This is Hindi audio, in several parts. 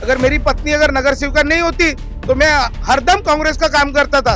अगर मेरी पत्नी अगर नगर सेविका नहीं होती तो मैं हरदम कांग्रेस का काम करता था,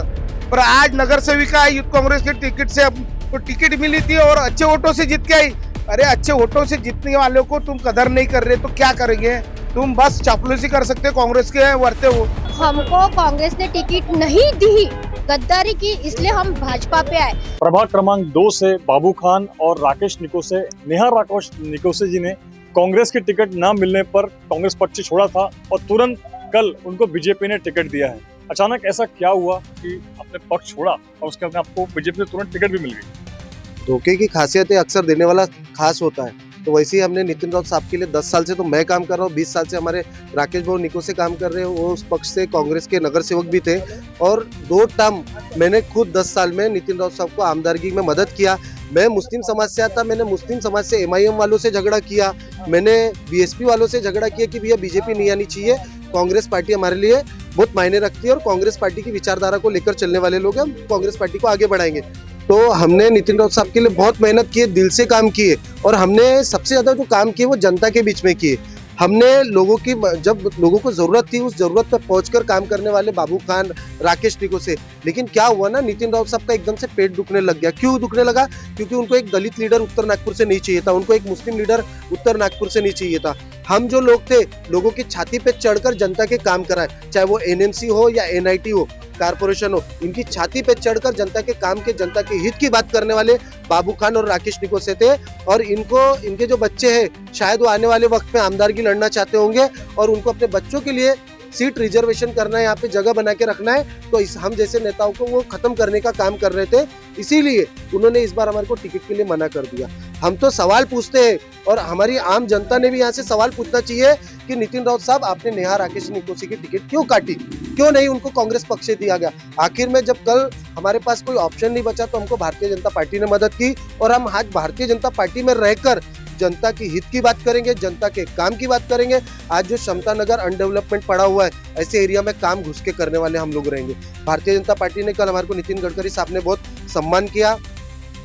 पर आज नगर सेविका यूथ कांग्रेस के टिकट से तो टिकट मिली थी और अच्छे वोटों से जीत के आई। अरे अच्छे वोटों से जीतने वालों को तुम कदर नहीं कर रहे तो क्या करेंगे? तुम बस चापलूसी कर सकते हो, कांग्रेस के वर्ते हो। हमको कांग्रेस ने टिकट नहीं दी, गद्दारी की, इसलिए हम भाजपा पे आए। प्रभाग क्रमांक 2 से बाबू खान और राकेश निकोसे, नेहा राकेश निकोसे जी ने कांग्रेस की टिकट ना मिलने पर कांग्रेस पक्ष छोड़ा था और तुरंत कल उनको बीजेपी ने टिकट दिया है। अचानक ऐसा क्या हुआ कि आपने पक्ष छोड़ा और उसके बाद आपको बीजेपी से तुरंत टिकट भी मिल गई? धोखे की खासियतें अक्सर देने वाला खास होता है, तो वैसे ही हमने नितिन राउत साहब के लिए 10 साल से तो मैं काम कर रहा हूँ, 20 साल से हमारे राकेश भाऊ निको से काम कर रहे हैं, वो उस पक्ष से कांग्रेस के नगर सेवक भी थे और 2 टर्म मैंने खुद 10 साल में नितिन राउत साहब को आमदारगी में मदद किया। मैं मुस्लिम समाज से आता, मैंने मुस्लिम समाज से MIM वालों से झगड़ा किया, मैंने BSP वालों से झगड़ा किया कि भैया बीजेपी नहीं आनी चाहिए, कांग्रेस पार्टी हमारे लिए बहुत मायने रखती है और कांग्रेस पार्टी की विचारधारा को लेकर चलने वाले लोग हैं, हम कांग्रेस पार्टी को आगे बढ़ाएंगे। तो हमने नितिन राउत साहब के लिए बहुत मेहनत की, दिल से काम किए और हमने सबसे ज्यादा जो काम किए वो जनता के बीच में किए। हमने लोगों की, जब लोगों को जरूरत थी उस जरूरत पर पहुंचकर काम करने वाले बाबू खान, राकेश निको से। लेकिन क्या हुआ ना, नितिन राउत साहब का एकदम से पेट दुखने लग गया। क्यों दुखने लगा? क्योंकि उनको एक दलित लीडर उत्तर नागपुर से नहीं चाहिए था, उनको एक मुस्लिम लीडर उत्तर नागपुर से नहीं चाहिए था। हम जो लोग थे, लोगों की छाती पे चढ़कर जनता के काम कराए, चाहे वो NMC हो या NIT हो, कारपोरेशन हो, इनकी छाती पे चढ़कर जनता के काम के, जनता के हित की बात करने वाले बाबू खान और राकेश निको से थे। और इनको, इनके जो बच्चे हैं शायद वो आने वाले वक्त में आमदारगी लड़ना चाहते होंगे और उनको अपने बच्चों के लिए सीट रिजर्वेशन करना है, यहाँ पे जगह बना के रखना है, तो इस हम जैसे नेताओं को वो खत्म करने का काम कर रहे थे। इसीलिए उन्होंने इस बार हमारे को टिकट के लिए मना कर दिया। हम तो सवाल पूछते हैं और हमारी आम जनता ने भी यहाँ से सवाल पूछना चाहिए कि नितिन राउत साहब, आपने नेहा राकेश निकोसे की टिकट क्यों काटी? क्यों नहीं उनको कांग्रेस पक्ष से दिया गया? आखिर में जब कल हमारे पास कोई ऑप्शन नहीं बचा तो हमको भारतीय जनता पार्टी ने मदद की और हम आज भारतीय जनता पार्टी में रहकर जनता की हित की बात करेंगे, जनता के काम की बात करेंगे। आज जो क्षमता नगर अनडेवलपमेंट पड़ा हुआ है, ऐसे एरिया में काम घुस के करने वाले हम लोग रहेंगे। भारतीय जनता पार्टी ने कल हमारे को नितिन गडकरी साहब ने बहुत सम्मान किया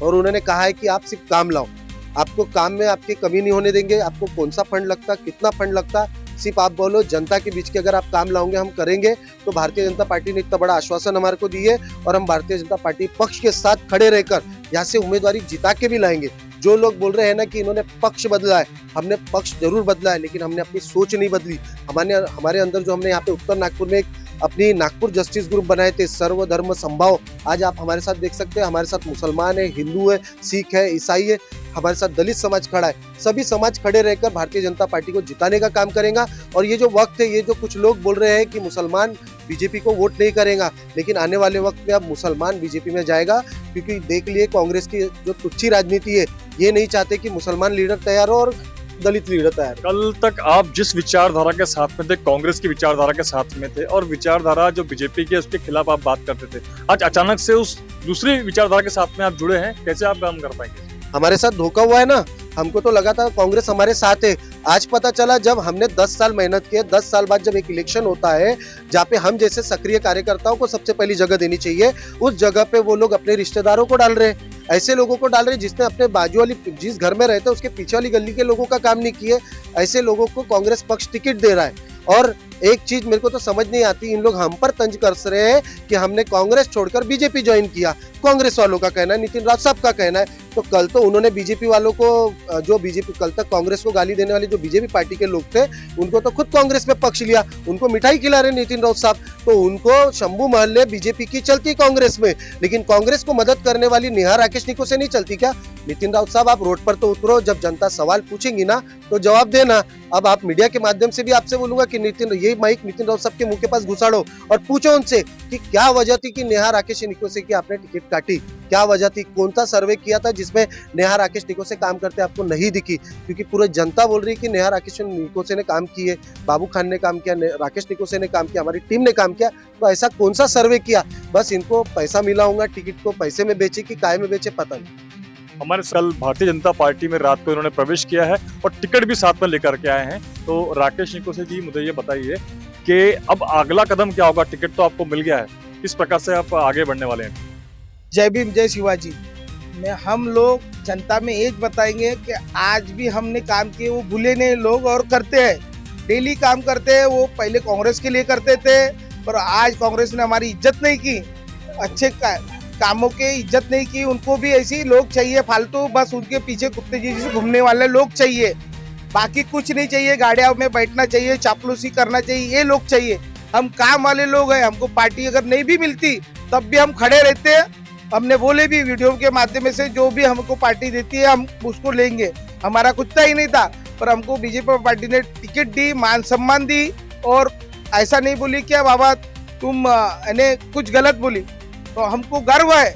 और उन्होंने कहा है कि आप सिर्फ काम लाओ, आपको काम में आपकी कमी नहीं होने देंगे। आपको कौन सा फंड लगता, कितना फंड लगता, सिर्फ आप बोलो, जनता के बीच के अगर आप काम लाओगे हम करेंगे। तो भारतीय जनता पार्टी ने इतना बड़ा आश्वासन हमारे को दी है और हम भारतीय जनता पार्टी पक्ष के साथ खड़े रहकर यहाँ से उम्मीदवारी जिता के भी लाएंगे। जो लोग बोल रहे हैं ना कि इन्होंने पक्ष बदला है, हमने पक्ष जरूर बदला है, लेकिन हमने अपनी सोच नहीं बदली। हमारे अंदर जो हमने यहाँ पे उत्तर नागपुर में एक अपनी नागपुर जस्टिस ग्रुप बनाए थे, सर्वधर्म संभाव। आज आप हमारे साथ देख सकते हैं, हमारे साथ मुसलमान है, हिंदू है, सिख है, ईसाई है, हमारे साथ दलित समाज खड़ा है। सभी समाज खड़े रहकर भारतीय जनता पार्टी को जिताने का काम करेगा। और ये जो वक्त है, ये जो कुछ लोग बोल रहे हैं कि मुसलमान बीजेपी को वोट नहीं करेगा, लेकिन आने वाले वक्त में अब मुसलमान बीजेपी में जाएगा, क्योंकि देख लिए कांग्रेस की जो तुच्छी राजनीति है, ये नहीं चाहते कि मुसलमान लीडर तैयार हो और दलित लीडर तैयार। कल तक आप जिस विचारधारा के साथ में थे, कांग्रेस की विचारधारा के साथ में थे और विचारधारा जो बीजेपी की है उसके खिलाफ आप बात करते थे। आज अचानक से उस दूसरी विचारधारा के साथ में आप जुड़े हैं, कैसे आप काम कर पाएंगे? हमारे साथ धोखा हुआ है ना, हमको तो लगा था कांग्रेस हमारे साथ है। आज पता चला जब हमने 10 साल मेहनत की है, 10 साल बाद जब एक इलेक्शन होता है जहाँ पे हम जैसे सक्रिय कार्यकर्ताओं को सबसे पहली जगह देनी चाहिए, उस जगह पे वो लोग अपने रिश्तेदारों को डाल रहे हैं, ऐसे लोगों को डाल रहे हैं जिसने अपने बाजू वाली, जिस घर में रहते हैं उसके पीछे वाली गली के लोगों का काम नहीं किए। ऐसे लोगों को कांग्रेस पक्ष टिकट दे रहा है। और एक चीज मेरे को तो समझ नहीं आती, इन लोग हम पर तंज कस रहे हैं कि हमने कांग्रेस छोड़कर बीजेपी ज्वाइन किया। कांग्रेस वालों का कहना है, नितिन राउत साहब का कहना है, तो कल तो उन्होंने बीजेपी वालों को, जो बीजेपी कल तक कांग्रेस को गाली देने वाले जो बीजेपी पार्टी के लोग थे, उनको तो खुद कांग्रेस में पक्ष लिया, उनको मिठाई खिला रहे नितिन राउत साहब। तो उनको शंभू महल्ले बीजेपी की चलती कांग्रेस में, लेकिन कांग्रेस को मदद करने वाली नेहा राकेश निको से नहीं चलती क्या? नितिन राउत साहब, आप रोड पर तो उतरो, जब जनता सवाल पूछेंगी ना तो जवाब देना। अब आप मीडिया के माध्यम से भी आपसे बोलूंगा कि ये माइक नितिन राउत साहब के मुंह के पास घुसाड़ो और पूछो उनसे कि क्या वजह थी कि नेहा राकेश निकोसे की आपने टिकट काटी, क्या वजह थी? कौन सा सर्वे किया था जिसमें नेहा राकेश निकोसे काम करते आपको नहीं दिखी? क्योंकि पूरी जनता बोल रही है कि नेहा राकेश निकोसे ने काम किए, बाबू खान ने काम किया, राकेश निकोसे ने काम किया, हमारी टीम ने काम किया। तो ऐसा कौन सा सर्वे किया? बस इनको पैसा मिला होगा, टिकट को पैसे में बेचे कि काय में बेचे पता नहीं। हमारे कल भारतीय जनता पार्टी में रात को इन्होंने प्रवेश किया है और टिकट भी साथ में लेकर के आए हैं। तो राकेश निकोसे जी, मुझे ये बताइए कि अब अगला कदम क्या होगा? टिकट तो आपको मिल गया है, किस प्रकार से आप आगे बढ़ने वाले हैं? जय भीम, जय शिवाजी। हम लोग जनता में एक बताएंगे कि आज भी हमने काम किए वो भूले नहीं लोग और करते हैं। डेली काम करते हैं, वो पहले कांग्रेस के लिए करते थे, पर आज कांग्रेस ने हमारी इज्जत नहीं की, अच्छे कामों के इज्जत नहीं की। उनको भी ऐसे ही लोग चाहिए फालतू, बस उनके पीछे कुत्ते जैसे घूमने वाले लोग चाहिए, बाकी कुछ नहीं चाहिए। गाड़ियों में बैठना चाहिए, चापलूसी करना चाहिए, ये लोग चाहिए। हम काम वाले लोग हैं, हमको पार्टी अगर नहीं भी मिलती तब भी हम खड़े रहते हैं। हमने बोले भी वीडियो के माध्यम से, जो भी हमको पार्टी देती है हम उसको लेंगे। हमारा कुत्ता ही नहीं था, पर हमको बीजेपी पार्टी ने टिकट दी, मान सम्मान दी, और ऐसा नहीं बोली क्या बाबा तुम कुछ गलत बोली। तो हमको गर्व है।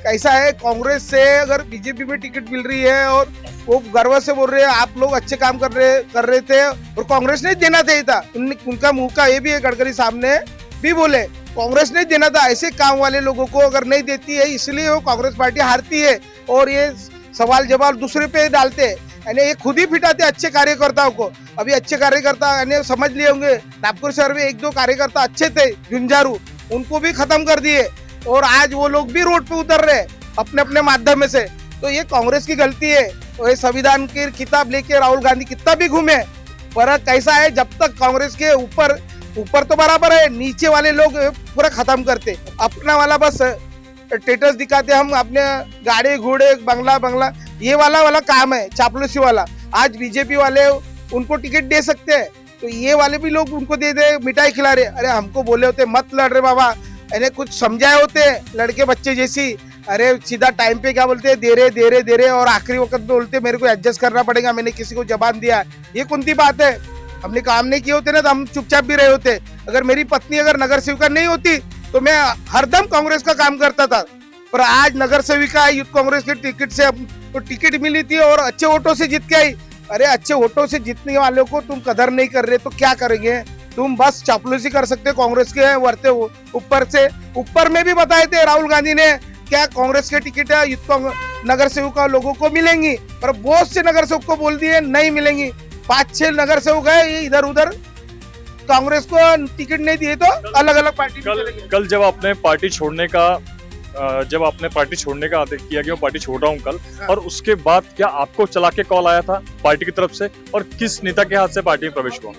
कैसा है, कांग्रेस से अगर बीजेपी में टिकट मिल रही है और वो गर्व से बोल रहे हैं आप लोग अच्छे काम कर रहे थे, और कांग्रेस ने देना चाहिए था। उनका मुंह का ये भी है, गडकरी साहब ने भी बोले कांग्रेस ने देना था। ऐसे काम वाले लोगों को अगर नहीं देती है, इसलिए वो कांग्रेस पार्टी हारती है, और ये सवाल जवाब दूसरे पे डालते हैं, यानी ये खुद ही फिटाते अच्छे कार्यकर्ताओं को। अभी अच्छे कार्यकर्ता यानी समझ लिए होंगे, नागपुर शहर में 1-2 कार्यकर्ता अच्छे थे झुंझारू, उनको भी खत्म कर दिए, और आज वो लोग भी रोड पे उतर रहे अपने अपने माध्यम से। तो ये कांग्रेस की गलती है। तो ये संविधान की किताब लेके राहुल गांधी कितना भी घूमे, पर कैसा है, जब तक कांग्रेस के ऊपर तो बराबर है, नीचे वाले लोग पूरा खत्म करते, अपना वाला बस स्टेटस दिखाते, हम अपने गाड़ी घोड़े बंगला ये वाला काम है, चापलूसी वाला। आज बीजेपी वाले उनको टिकट दे सकते हैं, तो ये वाले भी लोग उनको दे दे, मिठाई खिला रहे। अरे हमको बोले होते मत लड़ रहे बाबा, इन्हें कुछ समझाए होते लड़के बच्चे जैसी। अरे सीधा टाइम पे क्या बोलते हैं, दे रहे, और आखिरी वक्त बोलते मेरे को एडजस्ट करना पड़ेगा, मैंने किसी को जबान दिया। ये कौन सी बात है? हमने काम नहीं किए होते ना तो हम चुपचाप भी रहे होते। अगर मेरी पत्नी अगर नगर सेविका नहीं होती तो मैं हरदम कांग्रेस का काम करता था, पर आज नगर सेविका यूथ कांग्रेस के टिकट से तो टिकट मिली थी और अच्छे वोटों से जीत के आई। अरे अच्छे वोटों से जीतने वालों को तुम कदर नहीं कर रहे तो क्या करेंगे? तुम बस चापलूसी कर सकते कांग्रेस के वर्ते ऊपर में भी बताए थे राहुल गांधी ने क्या कांग्रेस के टिकट यूथ नगर सेवक लोगों को मिलेंगी, पर बहुत से नगर सेवक को बोल दिए नहीं मिलेंगी। 5-6 नगर सेवक है इधर उधर, कांग्रेस को टिकट नहीं दिए तो अलग अलग पार्टी कल जब आपने पार्टी छोड़ने का आदेश किया कि मैं पार्टी छोड़ रहा हूँ कल, और उसके बाद क्या आपको चला के कॉल आया था पार्टी की तरफ से, और किस नेता के हाथ से पार्टी में प्रवेश हुआ?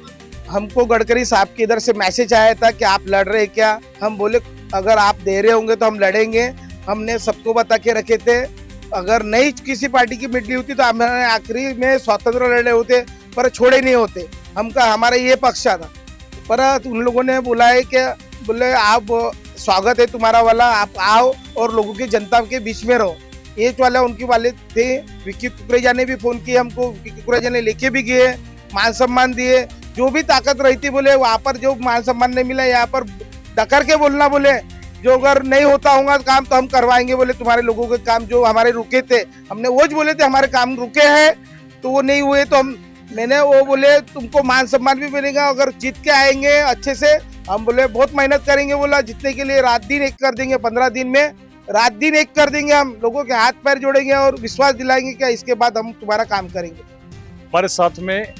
हमको गडकरी साहब के इधर से मैसेज आया था कि आप लड़ रहे क्या। हम बोले अगर आप दे रहे होंगे तो हम लड़ेंगे। हमने सबको बता के रखे थे, अगर नहीं किसी पार्टी की मिली होती तो हमारे आखिरी में स्वतंत्र लड़े होते, पर छोड़े नहीं होते। हमारा ये पक्ष था, पर उन लोगों ने बोला है कि बोले आप स्वागत है तुम्हारा वाला, आप आओ और लोगों की जनता के बीच में रहो। ये वाला उनके वाले थे। विक्की कुकरेजा ने भी फोन किया हमको, विक्की कुकरेजा ने लेके भी गए, मान सम्मान दिए, जो भी ताकत रहती बोले वहाँ पर जो मान सम्मान नहीं मिला यहाँ पर डकर के बोलना, बोले जो अगर नहीं होता होगा काम तो हम करवाएंगे, बोले तुम्हारे लोगों के काम जो हमारे रुके थे, हमने वो बोले थे हमारे काम रुके हैं तो वो नहीं हुए, तो मैंने वो बोले तुमको मान सम्मान भी मिलेगा अगर जीत के आएंगे अच्छे से। हम बोले बहुत मेहनत करेंगे, बोला जीतने के लिए रात दिन एक कर देंगे, 15 दिन में रात दिन एक कर देंगे, हम लोगों के हाथ पैर जोड़ेंगे और विश्वास दिलाएंगे कि इसके बाद हम तुम्हारा काम करेंगे। हमारे साथ में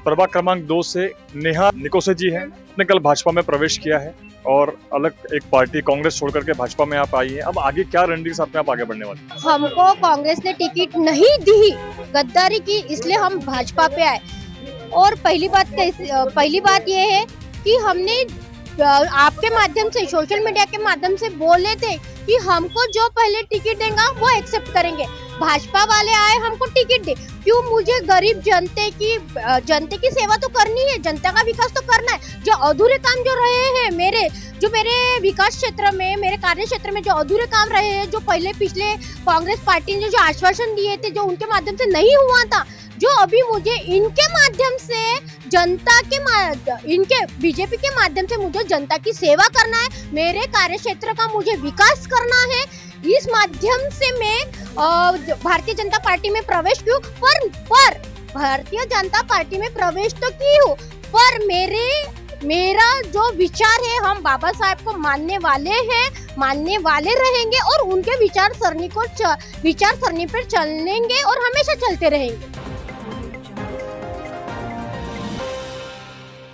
प्रभाग क्रमांक 2 से नेहा निकोसे जी हैं, ने कल भाजपा में प्रवेश किया है और अलग एक पार्टी कांग्रेस छोड़ करके भाजपा में आप आई है। अब आगे क्या रणनीति से अपने आप आगे बढ़ने वाले? हमको कांग्रेस ने टिकट नहीं दी, गद्दारी की, इसलिए हम भाजपा पे आए। और पहली बात ये है कि हमने आपके माध्यम से, सोशल मीडिया के माध्यम से बोले थे कि हमको जो पहले टिकट देगा वो एक्सेप्ट करेंगे। भाजपा वाले आए हमको टिकट दे, क्यों? मुझे गरीब जनते की सेवा तो करनी है, जनता का विकास तो करना है। जो अधूरे काम जो रहे हैं मेरे विकास क्षेत्र में, मेरे कार्य क्षेत्र में जो अधूरे काम रहे हैं, जो पिछले कांग्रेस पार्टी ने जो आश्वासन दिए थे, जो उनके माध्यम से नहीं हुआ था, जो अभी मुझे इनके माध्यम से इनके बीजेपी के माध्यम से मुझे जनता की सेवा करना है, मेरे कार्य क्षेत्र का मुझे विकास करना है। इस माध्यम से मैं भारतीय जनता पार्टी में प्रवेश की हूँ। पर भारतीय जनता पार्टी में प्रवेश तो की हूँ, पर मेरा जो विचार है, हम बाबा साहब को मानने वाले रहेंगे और उनके विचार सरनी पर चलेंगे और हमेशा चलते रहेंगे।